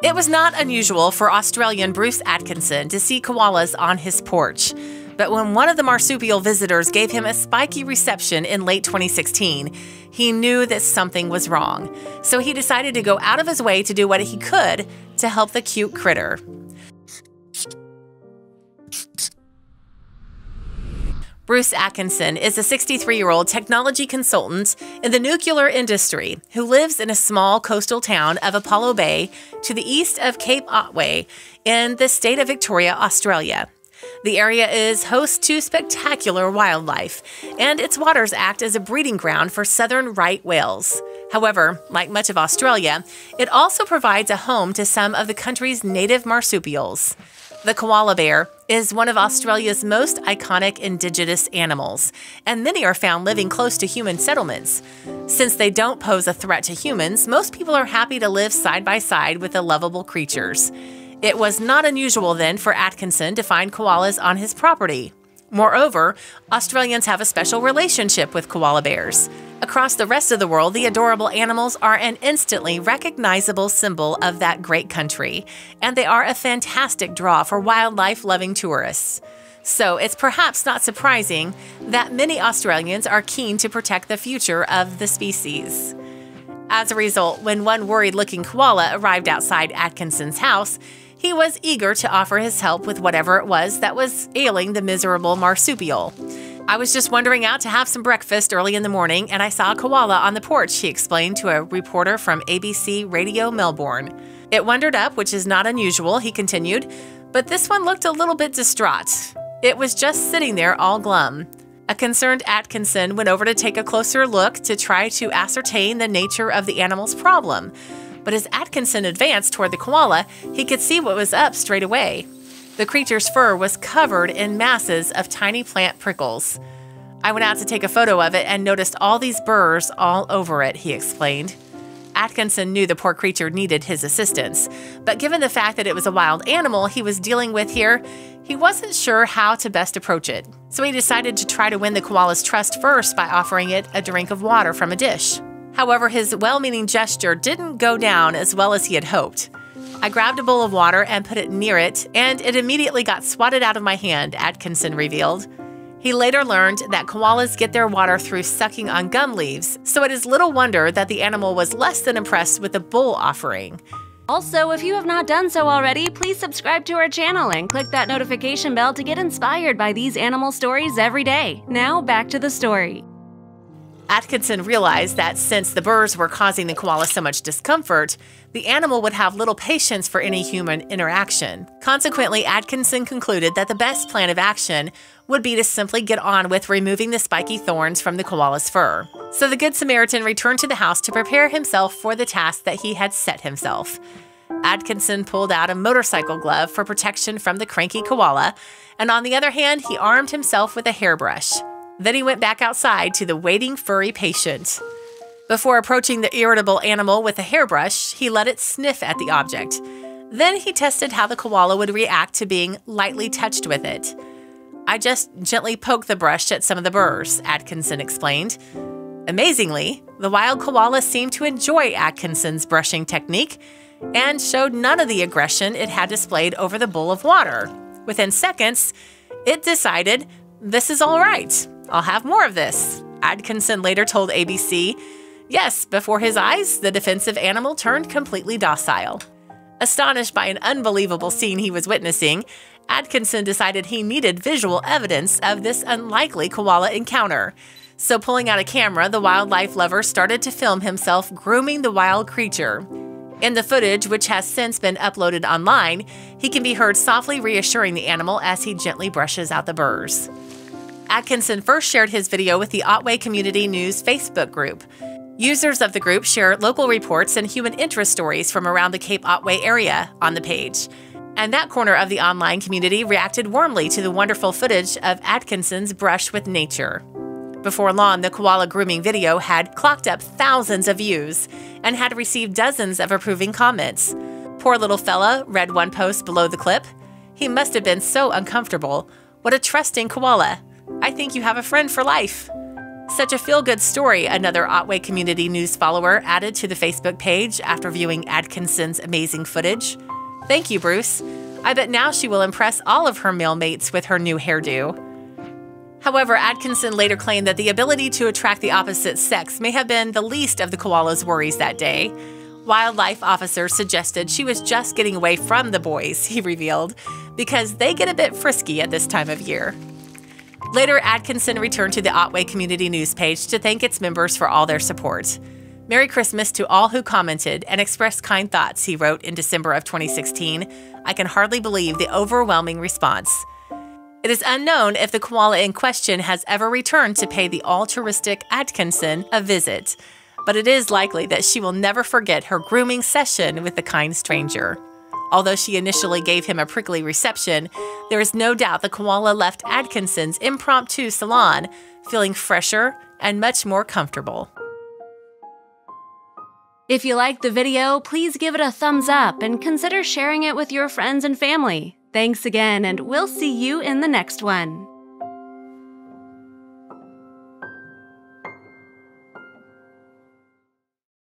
It was not unusual for Australian Bruce Atkinson to see koalas on his porch. But when one of the marsupial visitors gave him a spiky reception in late 2016, he knew that something was wrong. So he decided to go out of his way to do what he could to help the cute critter. Bruce Atkinson is a 63-year-old technology consultant in the nuclear industry who lives in a small coastal town of Apollo Bay to the east of Cape Otway in the state of Victoria, Australia. The area is host to spectacular wildlife, and its waters act as a breeding ground for southern right whales. However, like much of Australia, it also provides a home to some of the country's native marsupials. The koala bear is one of Australia's most iconic indigenous animals, and many are found living close to human settlements. Since they don't pose a threat to humans, most people are happy to live side by side with the lovable creatures. It was not unusual then for Atkinson to find koalas on his property. Moreover, Australians have a special relationship with koala bears. Across the rest of the world, the adorable animals are an instantly recognizable symbol of that great country, and they are a fantastic draw for wildlife-loving tourists. So it's perhaps not surprising that many Australians are keen to protect the future of the species. As a result, when one worried-looking koala arrived outside Atkinson's house, he was eager to offer his help with whatever it was that was ailing the miserable marsupial. "I was just wandering out to have some breakfast early in the morning, and I saw a koala on the porch," he explained to a reporter from ABC Radio Melbourne. "It wandered up, which is not unusual," he continued, "but this one looked a little bit distraught. It was just sitting there all glum." A concerned Atkinson went over to take a closer look to try to ascertain the nature of the animal's problem. But as Atkinson advanced toward the koala, he could see what was up straight away. The creature's fur was covered in masses of tiny plant prickles. "I went out to take a photo of it and noticed all these burrs all over it," he explained. Atkinson knew the poor creature needed his assistance, but given the fact that it was a wild animal he was dealing with here, he wasn't sure how to best approach it. So he decided to try to win the koala's trust first by offering it a drink of water from a dish. However, his well-meaning gesture didn't go down as well as he had hoped. "I grabbed a bowl of water and put it near it, and it immediately got swatted out of my hand," Atkinson revealed. He later learned that koalas get their water through sucking on gum leaves, so it is little wonder that the animal was less than impressed with the bowl offering. Also, if you have not done so already, please subscribe to our channel and click that notification bell to get inspired by these animal stories every day. Now, back to the story. Atkinson realized that since the burrs were causing the koala so much discomfort, the animal would have little patience for any human interaction. Consequently, Atkinson concluded that the best plan of action would be to simply get on with removing the spiky thorns from the koala's fur. So the Good Samaritan returned to the house to prepare himself for the task that he had set himself. Atkinson pulled out a motorcycle glove for protection from the cranky koala, and on the other hand, he armed himself with a hairbrush. Then he went back outside to the waiting furry patient. Before approaching the irritable animal with a hairbrush, he let it sniff at the object. Then he tested how the koala would react to being lightly touched with it. "I just gently poked the brush at some of the burrs," Atkinson explained. Amazingly, the wild koala seemed to enjoy Atkinson's brushing technique and showed none of the aggression it had displayed over the bowl of water. Within seconds, it decided, "This is all right. I'll have more of this," Atkinson later told ABC. Yes, before his eyes, the defensive animal turned completely docile. Astonished by an unbelievable scene he was witnessing, Atkinson decided he needed visual evidence of this unlikely koala encounter. So pulling out a camera, the wildlife lover started to film himself grooming the wild creature. In the footage, which has since been uploaded online, he can be heard softly reassuring the animal as he gently brushes out the burrs. Atkinson first shared his video with the Otway Community News Facebook group. Users of the group share local reports and human interest stories from around the Cape Otway area on the page. And that corner of the online community reacted warmly to the wonderful footage of Atkinson's brush with nature. Before long, the koala grooming video had clocked up thousands of views and had received dozens of approving comments. "Poor little fella," read one post below the clip. "He must have been so uncomfortable. What a trusting koala. I think you have a friend for life." Such a feel-good story, another Otway Community News follower added to the Facebook page after viewing Atkinson's amazing footage. Thank you, Bruce. I bet now she will impress all of her male mates with her new hairdo. However, Atkinson later claimed that the ability to attract the opposite sex may have been the least of the koala's worries that day. Wildlife officers suggested she was just getting away from the boys, he revealed, because they get a bit frisky at this time of year. Later, Atkinson returned to the Otway Community News page to thank its members for all their support. Merry Christmas to all who commented and expressed kind thoughts, he wrote in December of 2016. I can hardly believe the overwhelming response. It is unknown if the koala in question has ever returned to pay the altruistic Atkinson a visit, but it is likely that she will never forget her grooming session with the kind stranger. Although she initially gave him a prickly reception, there is no doubt the koala left Atkinson's impromptu salon feeling fresher and much more comfortable. If you liked the video, please give it a thumbs up and consider sharing it with your friends and family. Thanks again, and we'll see you in the next one.